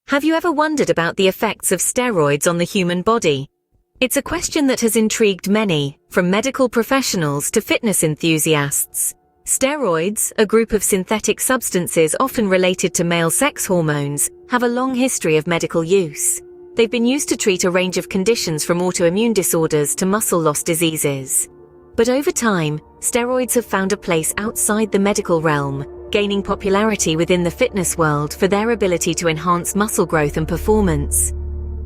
Have you ever wondered about the effects of steroids on the human body? It's a question that has intrigued many, from medical professionals to fitness enthusiasts. Steroids, a group of synthetic substances often related to male sex hormones, have a long history of medical use. They've been used to treat a range of conditions from autoimmune disorders to muscle loss diseases. But over time, steroids have found a place outside the medical realm, gaining popularity within the fitness world for their ability to enhance muscle growth and performance.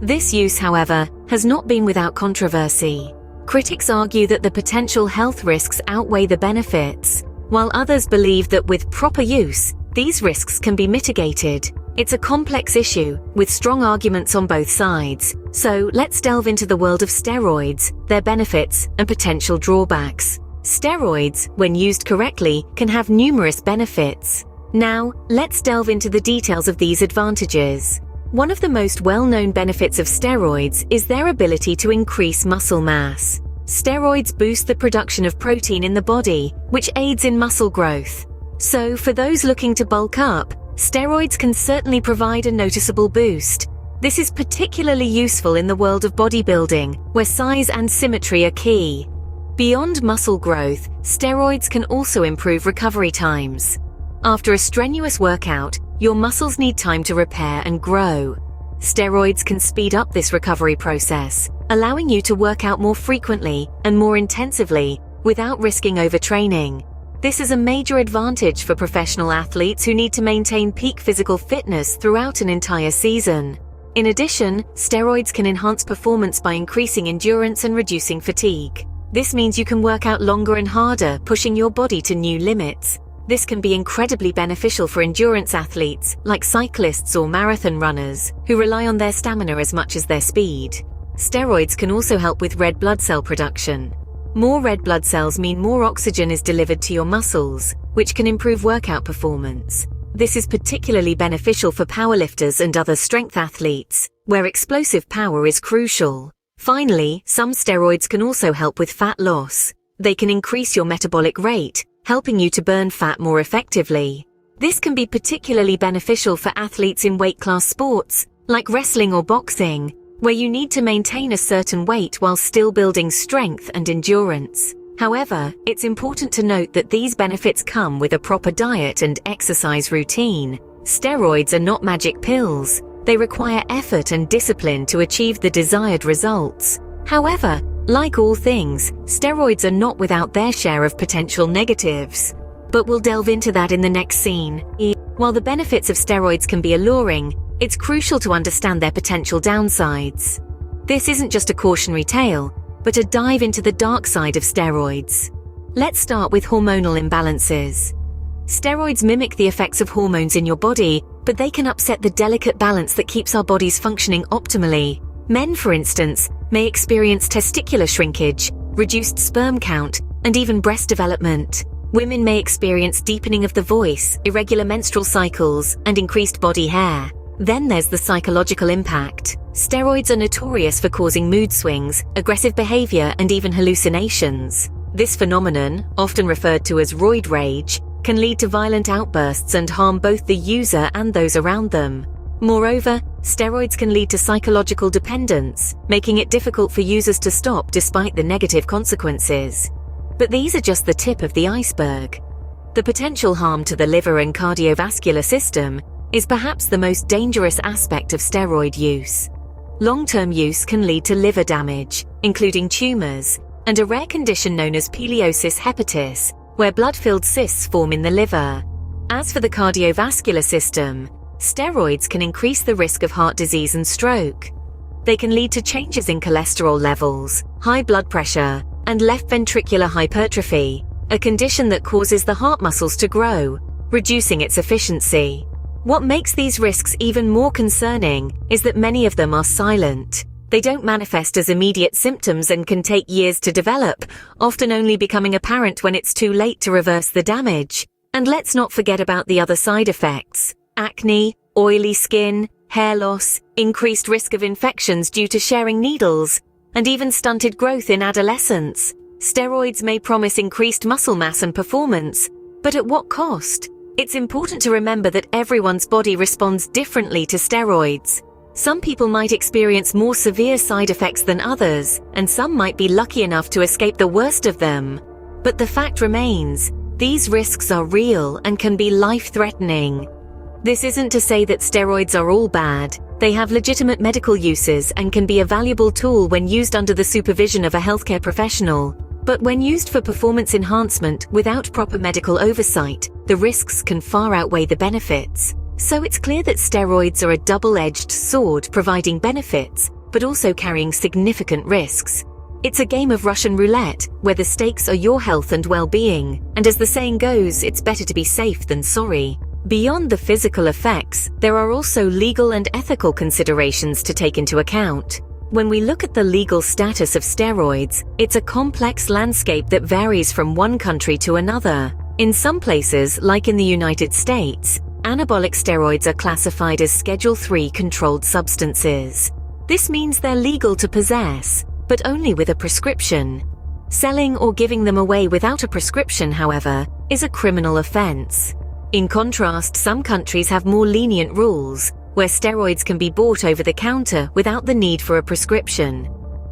This use, however, has not been without controversy. Critics argue that the potential health risks outweigh the benefits, while others believe that with proper use, these risks can be mitigated. It's a complex issue, with strong arguments on both sides. So let's delve into the world of steroids, their benefits, and potential drawbacks. Steroids, when used correctly, can have numerous benefits. Now, let's delve into the details of these advantages. One of the most well-known benefits of steroids is their ability to increase muscle mass. Steroids boost the production of protein in the body, which aids in muscle growth. So, for those looking to bulk up, steroids can certainly provide a noticeable boost. This is particularly useful in the world of bodybuilding, where size and symmetry are key. Beyond muscle growth, steroids can also improve recovery times. After a strenuous workout, your muscles need time to repair and grow. Steroids can speed up this recovery process, allowing you to work out more frequently and more intensively without risking overtraining. This is a major advantage for professional athletes who need to maintain peak physical fitness throughout an entire season. In addition, steroids can enhance performance by increasing endurance and reducing fatigue. This means you can work out longer and harder, pushing your body to new limits. This can be incredibly beneficial for endurance athletes, like cyclists or marathon runners, who rely on their stamina as much as their speed. Steroids can also help with red blood cell production. More red blood cells mean more oxygen is delivered to your muscles, which can improve workout performance. This is particularly beneficial for powerlifters and other strength athletes, where explosive power is crucial. Finally, some steroids can also help with fat loss. They can increase your metabolic rate, helping you to burn fat more effectively. This can be particularly beneficial for athletes in weight class sports, like wrestling or boxing, where you need to maintain a certain weight while still building strength and endurance. However, it's important to note that these benefits come with a proper diet and exercise routine. Steroids are not magic pills. They require effort and discipline to achieve the desired results. However, like all things, steroids are not without their share of potential negatives. But we'll delve into that in the next scene. While the benefits of steroids can be alluring, it's crucial to understand their potential downsides. This isn't just a cautionary tale, but a dive into the dark side of steroids. Let's start with hormonal imbalances. Steroids mimic the effects of hormones in your body, but they can upset the delicate balance that keeps our bodies functioning optimally. Men, for instance, may experience testicular shrinkage, reduced sperm count, and even breast development. Women may experience deepening of the voice, irregular menstrual cycles, and increased body hair. Then there's the psychological impact. Steroids are notorious for causing mood swings, aggressive behavior, and even hallucinations. This phenomenon, often referred to as roid rage, can lead to violent outbursts and harm both the user and those around them. Moreover, steroids can lead to psychological dependence, making it difficult for users to stop despite the negative consequences. But these are just the tip of the iceberg. The potential harm to the liver and cardiovascular system is perhaps the most dangerous aspect of steroid use. Long-term use can lead to liver damage, including tumors, and a rare condition known as pileosis hepatis, where blood-filled cysts form in the liver. As for the cardiovascular system, steroids can increase the risk of heart disease and stroke. They can lead to changes in cholesterol levels, high blood pressure, and left ventricular hypertrophy, a condition that causes the heart muscles to grow, reducing its efficiency. What makes these risks even more concerning is that many of them are silent. They don't manifest as immediate symptoms and can take years to develop, often only becoming apparent when it's too late to reverse the damage. And let's not forget about the other side effects: acne, oily skin, hair loss, increased risk of infections due to sharing needles, and even stunted growth in adolescence. Steroids may promise increased muscle mass and performance, but at what cost? It's important to remember that everyone's body responds differently to steroids. Some people might experience more severe side effects than others, and some might be lucky enough to escape the worst of them. But the fact remains, these risks are real and can be life-threatening. This isn't to say that steroids are all bad. They have legitimate medical uses and can be a valuable tool when used under the supervision of a healthcare professional. But when used for performance enhancement without proper medical oversight, the risks can far outweigh the benefits. So it's clear that steroids are a double-edged sword, providing benefits, but also carrying significant risks. It's a game of Russian roulette, where the stakes are your health and well-being, and as the saying goes, it's better to be safe than sorry. Beyond the physical effects, there are also legal and ethical considerations to take into account. When we look at the legal status of steroids, it's a complex landscape that varies from one country to another. In some places, like in the United States, anabolic steroids are classified as Schedule III controlled substances. This means they're legal to possess, but only with a prescription. Selling or giving them away without a prescription, however, is a criminal offense. In contrast, some countries have more lenient rules, where steroids can be bought over the counter without the need for a prescription.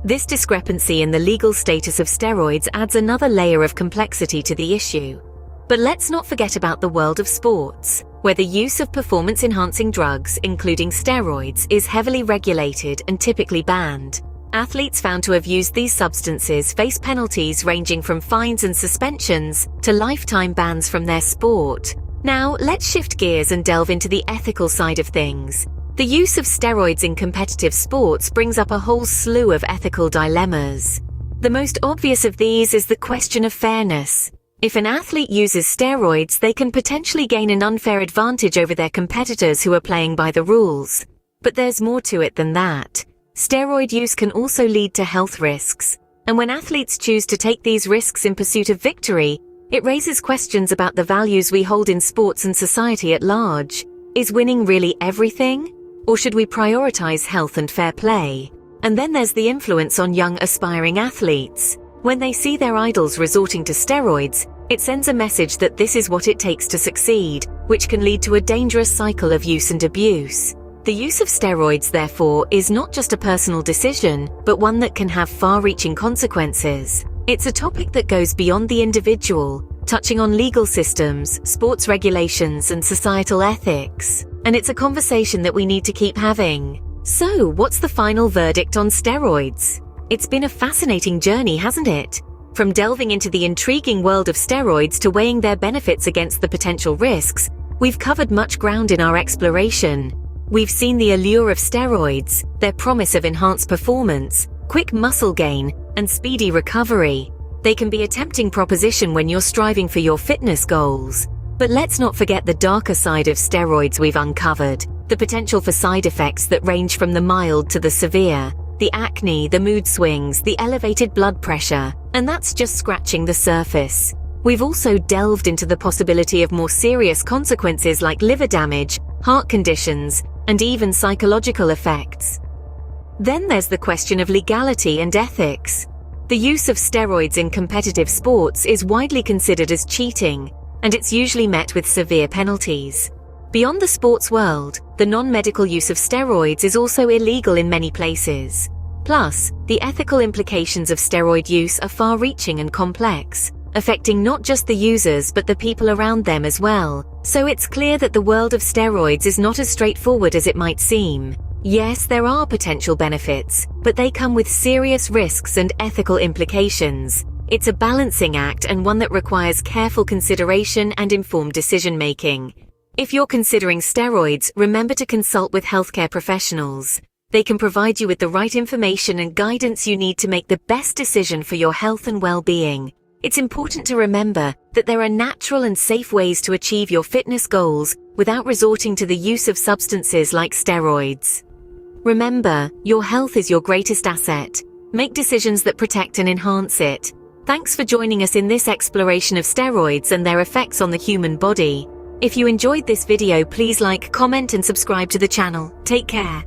This discrepancy in the legal status of steroids adds another layer of complexity to the issue. But let's not forget about the world of sports, where the use of performance-enhancing drugs, including steroids, is heavily regulated and typically banned. Athletes found to have used these substances face penalties ranging from fines and suspensions to lifetime bans from their sport. Now, let's shift gears and delve into the ethical side of things. The use of steroids in competitive sports brings up a whole slew of ethical dilemmas. The most obvious of these is the question of fairness. If an athlete uses steroids, they can potentially gain an unfair advantage over their competitors who are playing by the rules. But there's more to it than that. Steroid use can also lead to health risks. And when athletes choose to take these risks in pursuit of victory, it raises questions about the values we hold in sports and society at large. Is winning really everything? Or should we prioritize health and fair play? And then there's the influence on young aspiring athletes. When they see their idols resorting to steroids, it sends a message that this is what it takes to succeed, which can lead to a dangerous cycle of use and abuse. The use of steroids, therefore, is not just a personal decision, but one that can have far-reaching consequences. It's a topic that goes beyond the individual, touching on legal systems, sports regulations, and societal ethics. And it's a conversation that we need to keep having. So, what's the final verdict on steroids? It's been a fascinating journey, hasn't it? From delving into the intriguing world of steroids to weighing their benefits against the potential risks, we've covered much ground in our exploration. We've seen the allure of steroids, their promise of enhanced performance, quick muscle gain, and speedy recovery. They can be a tempting proposition when you're striving for your fitness goals. But let's not forget the darker side of steroids we've uncovered, the potential for side effects that range from the mild to the severe, the acne, the mood swings, the elevated blood pressure, and that's just scratching the surface. We've also delved into the possibility of more serious consequences like liver damage, heart conditions, and even psychological effects. Then there's the question of legality and ethics. The use of steroids in competitive sports is widely considered as cheating, and it's usually met with severe penalties. Beyond the sports world, the non-medical use of steroids is also illegal in many places. Plus, the ethical implications of steroid use are far-reaching and complex, affecting not just the users but the people around them as well. So it's clear that the world of steroids is not as straightforward as it might seem. Yes, there are potential benefits, but they come with serious risks and ethical implications. It's a balancing act and one that requires careful consideration and informed decision-making. If you're considering steroids, remember to consult with healthcare professionals. They can provide you with the right information and guidance you need to make the best decision for your health and well-being. It's important to remember that there are natural and safe ways to achieve your fitness goals without resorting to the use of substances like steroids. Remember, your health is your greatest asset. Make decisions that protect and enhance it. Thanks for joining us in this exploration of steroids and their effects on the human body. If you enjoyed this video, please like, comment, and subscribe to the channel. Take care.